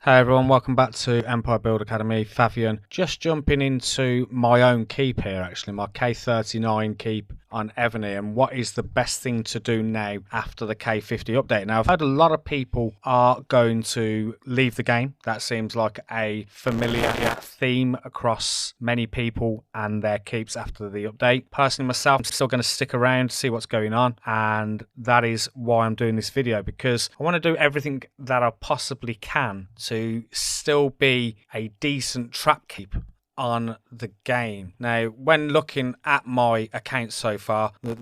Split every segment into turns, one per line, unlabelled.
Hey everyone, welcome back to Empire Build Academy. Fabian, just jumping into my own keep here actually, my K39 keep on Evony, and what is the best thing to do now after the K50 update. Now I've heard a lot of people are going to leave the game. That seems like a familiar theme across many people and their keeps after the update. Personally myself, I'm still going to stick around, see what's going on, and that is why I'm doing this video, because I want to do everything that I possibly can to still be a decent trap keep on the game. Now, when looking at my account so far, the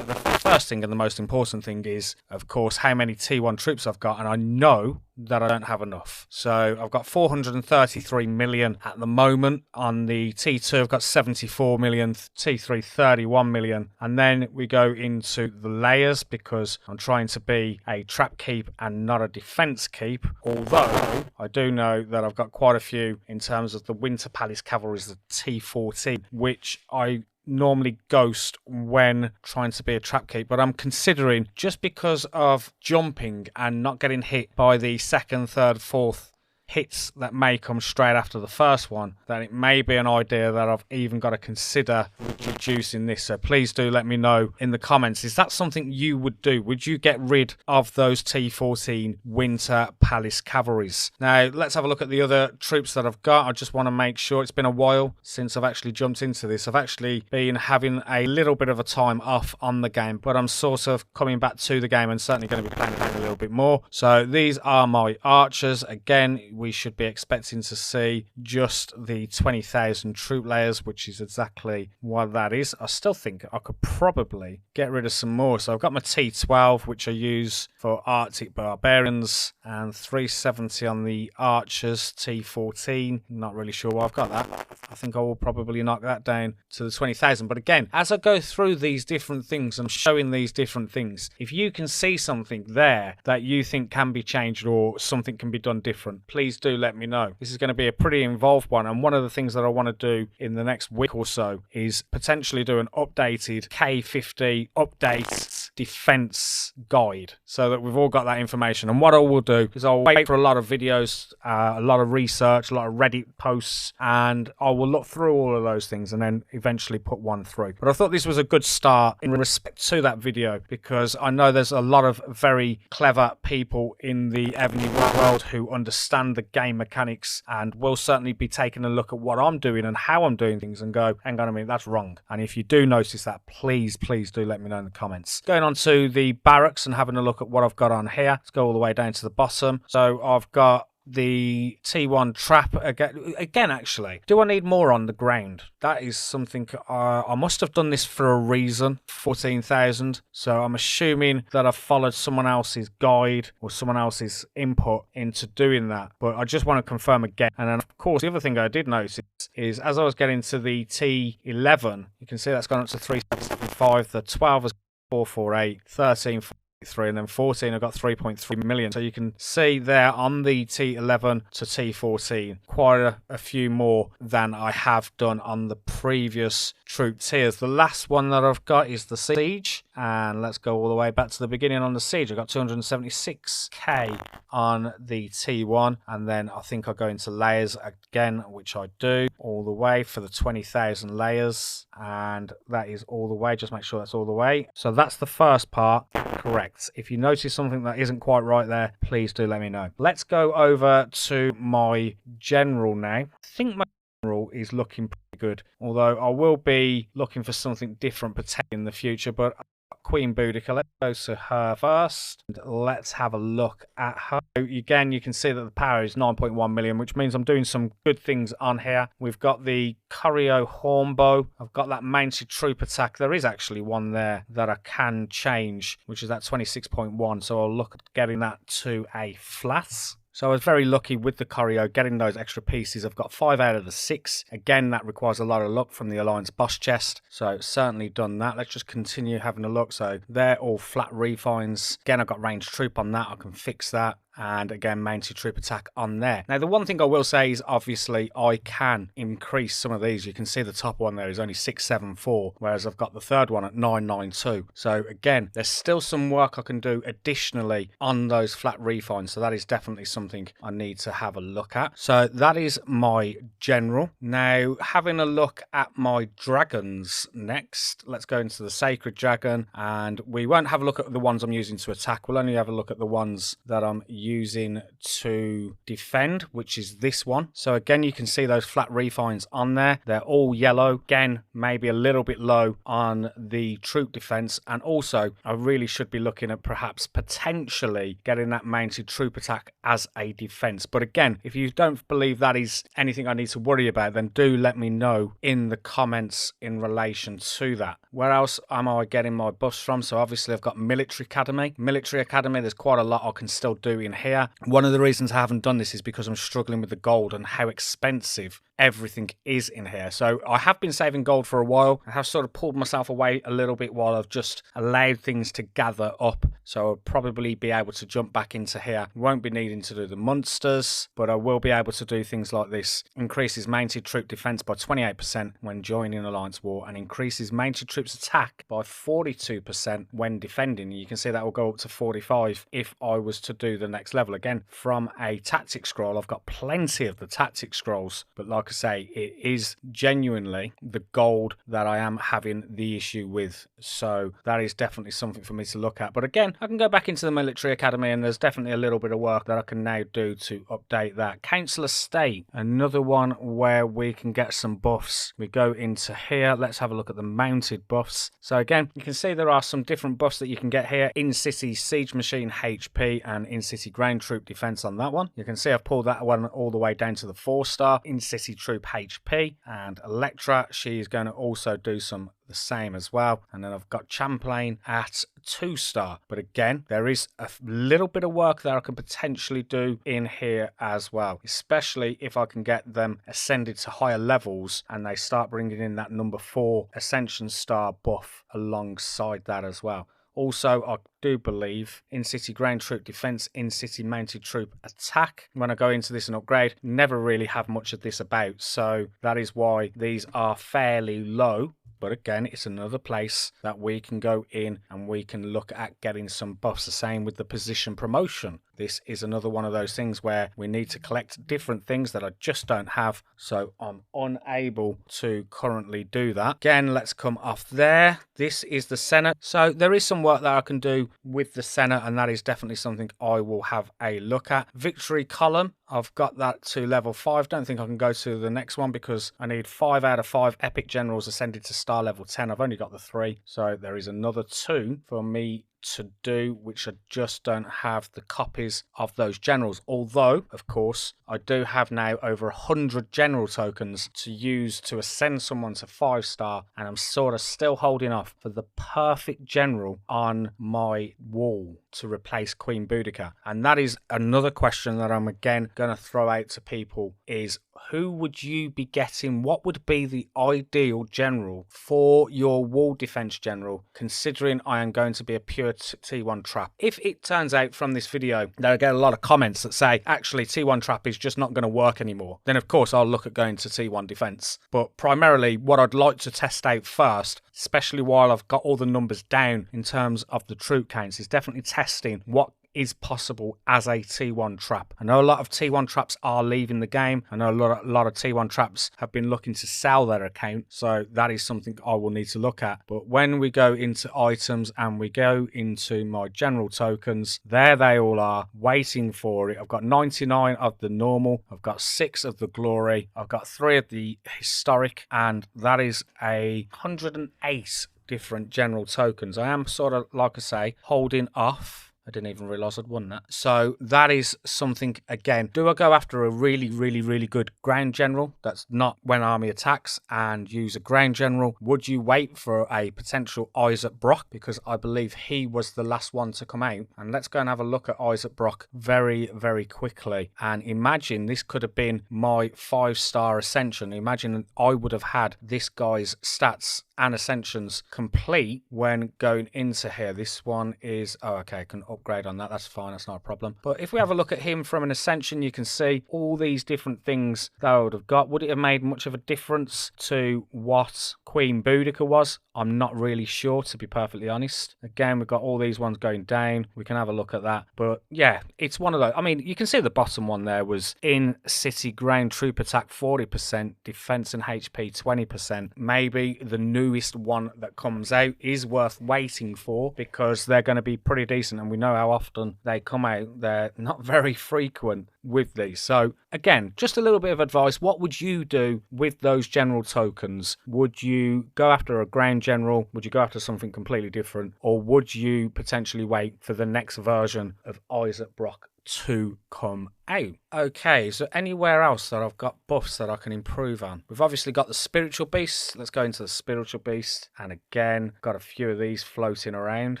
first thing and the most important thing is, of course, how many T1 troops I've got, and I know that I don't have enough. So I've got 433 million at the moment. On the T2, I've got 74 million, T3, 31 million. And then we go into the layers, because I'm trying to be a trap keep and not a defense keep. Although I do know that I've got quite a few in terms of the Winter Palace Cavalry, the T14, which I normally ghost when trying to be a trap keep, but I'm considering, just because of jumping and not getting hit by the second, third, fourth hits that may come straight after the first one, that it may be an idea that I've even got to consider reducing this. So please do let me know in the comments, is that something you would do? Would you get rid of those T14 Winter Palace Cavalries? Now let's have a look at the other troops that I've got. I just want to make sure, it's been a while since I've actually jumped into this. I've actually been having a little bit of a time off on the game, but I'm sort of coming back to the game and certainly going to be playing a little bit more. So these are my archers. Again, we should be expecting to see just the 20,000 troop layers, which is exactly what that is. I still think I could probably get rid of some more. So I've got my T12, which I use for Arctic Barbarians, and 370 on the archers, T14. Not really sure why I've got that. I think I will probably knock that down to the 20,000. But again, as I go through these different things and showing these different things, if you can see something there that you think can be changed or something can be done different, please do let me know. This is going to be a pretty involved one, and one of the things that I want to do in the next week or so is potentially do an updated K50 update defense guide, so that we've all got that information. And what I will do is I'll wait for a lot of videos, a lot of research, a lot of Reddit posts, and I will look through all of those things and then eventually put one through. But I thought this was a good start in respect to that video, because I know there's a lot of very clever people in the Evony world who understand the game mechanics and will certainly be taking a look at what I'm doing and how I'm doing things and go, hang on a minute, that's wrong. And if you do notice that, please do let me know in the comments. Going on to the barracks and having a look at what I've got on here. Let's go all the way down to the bottom. So I've got the T1 trap again. Actually, do I need more on the ground? That is something I must have done this for a reason. 14,000, so I'm assuming that I've followed someone else's guide or someone else's input into doing that, but I just want to confirm again. And then of course the other thing I did notice is, as I was getting to the T11, you can see that's gone up to 375. The 12 has 448, 13 3, and then 14 I've got 3.3 million. So you can see there on the T11 to T14 quite a few more than I have done on the previous troop tiers. The last one that I've got is the siege, and let's go all the way back to the beginning. On the siege I got 276k on the T1, and then I think I'll go into layers again, which I do all the way for the 20,000 layers, and that is all the way. Just make sure that's all the way. So that's the first part correct. If you notice something that isn't quite right there, please do let me know. Let's go over to my general now. I think my general is looking pretty good, although I will be looking for something different potentially in the future. But Queen Boudica, let's go to her first. Let's have a look at her. Again, you can see that the power is 9.1 million, which means I'm doing some good things on here. We've got the Corio Hornbow. I've got that mounted troop attack. There is actually one there that I can change, which is that 26.1. So I'll look at getting that to a flat. So I was very lucky with the Corio getting those extra pieces. I've got 5 out of the 6. Again, that requires a lot of luck from the Alliance boss chest. So certainly done that. Let's just continue having a look. So they're all flat refines. Again, I've got ranged troop on that. I can fix that. and again mounted troop attack on there. Now the one thing I will say is obviously I can increase some of these. You can see the top one there is only 674, whereas I've got the third one at 992. So again, there's still some work I can do additionally on those flat refines, so that is definitely something I need to have a look at. So that is my general. Now having a look at my dragons next, let's go into the sacred dragon, and we won't have a look at the ones I'm using to attack. We'll only have a look at the ones that I'm using to defend, which is this one. So again, you can see those flat refines on there. They're all yellow. Again, maybe a little bit low on the troop defense, and also I really should be looking at perhaps potentially getting that mounted troop attack as a defense. But again, if you don't believe that is anything I need to worry about, then do let me know in the comments in relation to that. Where else am I getting my buffs from? So obviously I've got Military Academy. Military Academy, there's quite a lot I can still do in here. One of the reasons I haven't done this is because I'm struggling with the gold and how expensive everything is in here. So I have been saving gold for a while. I have sort of pulled myself away a little bit while I've just allowed things to gather up. So I'll probably be able to jump back into here. Won't be needing to do the monsters, but I will be able to do things like this. Increases mounted troop defense by 28% when joining Alliance War, and increases mounted troops attack by 42% when defending. You can see that will go up to 45 if I was to do the next level. Again, from a tactic scroll, I've got plenty of the tactic scrolls, but like I say, it is genuinely the gold that I am having the issue with. So that is definitely something for me to look at. But again, I can go back into the Military Academy, and there's definitely a little bit of work that I can now do to update that. Council Estate, another one where we can get some buffs. We go into here. Let's have a look at the mounted buffs. So again, you can see there are some different buffs that you can get here. In-city siege machine HP and in-city ground troop defense on that one. You can see I've pulled that one all the way down to the 4-star. In-city troop HP, and Electra, she's going to also do some the same as well. And then I've got Champlain at 2-star. But again, there is a little bit of work that I can potentially do in here as well, especially if I can get them ascended to higher levels and they start bringing in that number 4 Ascension Star buff alongside that as well. Also, I do believe in-city ground troop defense, in-city mounted troop attack. When I go into this and upgrade, never really have much of this about. So that is why these are fairly low. But again, it's another place that we can go in and we can look at getting some buffs. The same with the position promotion. This is another one of those things where we need to collect different things that I just don't have. So I'm unable to currently do that. Again, let's come off there. This is the Senate. So there is some work that I can do with the Senate, and that is definitely something I will have a look at. Victory column, I've got that to level 5. Don't think I can go to the next one because I need 5 out of 5 epic generals ascended to star level 10. I've only got the 3. So there is another 2 for me to do, which I just don't have the copies of those generals. Although, of course, I do have now over 100 general tokens to use to ascend someone to 5-star, and I'm sort of still holding off for the perfect general on my wall to replace Queen Boudica. And that is another question that I'm again going to throw out to people is, who would you be getting? What would be the ideal general for your wall defense general, considering I am going to be a pure T1 trap? If it turns out from this video that I get a lot of comments that say, actually, T1 trap is just not going to work anymore, then of course I'll look at going to T1 defense. But primarily what I'd like to test out first, especially while I've got all the numbers down in terms of the troop counts, is definitely testing what is possible as a T1 trap. I know a lot of T1 traps are leaving the game. I know a lot of T1 traps have been looking to sell their account, so that is something I will need to look at. But when we go into items and we go into my general tokens, there they all are waiting for it. I've got 99 of the normal, I've got 6 of the glory, I've got 3 of the historic, and that is 108 different general tokens. I am sort of, like I say, holding off. I didn't even realise I'd won that. So that is something, again, do I go after a really, really, really good ground general that's not when army attacks and use a ground general? Would you wait for a potential Isaac Brock? Because I believe he was the last one to come out. And let's go and have a look at Isaac Brock very, very quickly. And imagine this could have been my 5-star ascension. Imagine I would have had this guy's stats and ascensions complete when going into here. This one is, oh, okay, I can upgrade on that. That's fine. That's not a problem. But if we have a look at him from an Ascension, you can see all these different things that I would have got. Would it have made much of a difference to what Queen Boudica was? I'm not really sure, to be perfectly honest. Again, we've got all these ones going down. We can have a look at that. But yeah, it's one of those. I mean, you can see the bottom one there was in city ground troop attack 40%, defense and HP 20%. Maybe the newest one that comes out is worth waiting for because they're going to be pretty decent, and we know how often they come out. They're not very frequent with these. So again, just a little bit of advice. What would you do with those general tokens? Would you go after a ground general? Would you go after something completely different? Or would you potentially wait for the next version of Isaac Brock to come out? Okay, so anywhere else that I've got buffs that I can improve on? We've obviously got the spiritual beast. Let's go into the spiritual beast, and again got a few of these floating around.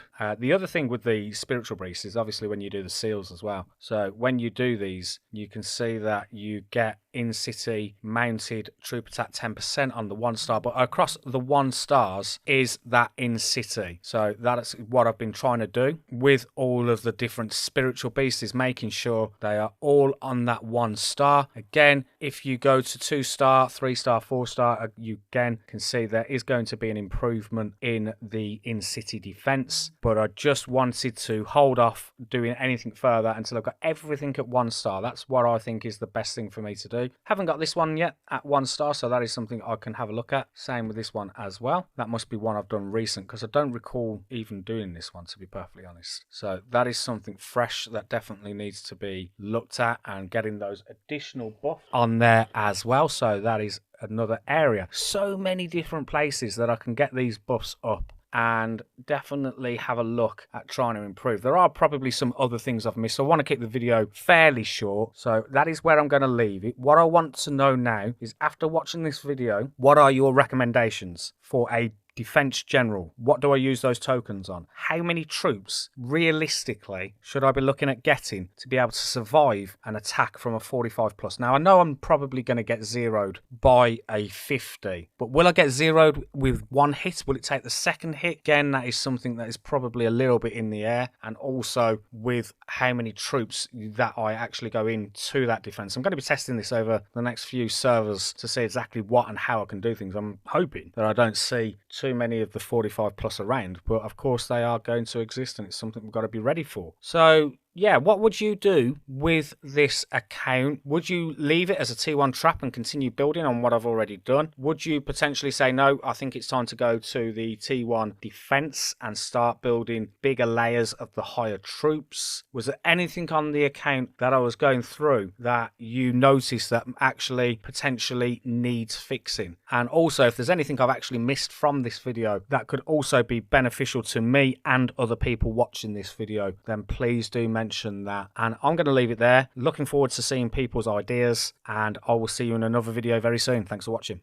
The other thing with the spiritual beast is obviously when you do the seals as well. So when you do these, you can see that you get in city mounted troop attack 10% on the 1-star, but across the 1-stars is that in city. So that's what I've been trying to do with all of the different spiritual beasts, is making sure they are all on that 1-star. Again, if you go to 2-star, 3-star, 4-star, you again can see there is going to be an improvement in the in-city defense, but I just wanted to hold off doing anything further until I've got everything at 1-star. That's what I think is the best thing for me to do. Haven't got this one yet at 1-star, so that is something I can have a look at. Same with this one as well. That must be one I've done recent, because I don't recall even doing this one, to be perfectly honest. So that is something fresh that definitely needs to be looked at, and getting those additional buffs on there as well. So that is another area. So many different places that I can get these buffs up and definitely have a look at trying to improve. There are probably some other things I've missed, so I want to keep the video fairly short, so that is where I'm going to leave it. What I want to know now is, after watching this video, what are your recommendations for a defense general? What do I use those tokens on? How many troops realistically should I be looking at getting to be able to survive an attack from a 45+? Now I know I'm probably going to get zeroed by a 50, but will I get zeroed with one hit? Will it take the second hit? Again, that is something that is probably a little bit in the air, and also with how many troops that I actually go into that defense. I'm going to be testing this over the next few servers to see exactly what and how I can do things. I'm hoping that I don't see too many of the 45+ around, but of course they are going to exist, and it's something we've got to be ready for. So yeah, what would you do with this account? Would you leave it as a T1 trap and continue building on what I've already done? Would you potentially say, no, I think it's time to go to the T1 defense and start building bigger layers of the higher troops? Was there anything on the account that I was going through that you noticed that actually potentially needs fixing? And also, if there's anything I've actually missed from this video that could also be beneficial to me and other people watching this video, then please do mention that. And I'm going to leave it there. Looking forward to seeing people's ideas, and I will see you in another video very soon. Thanks for watching.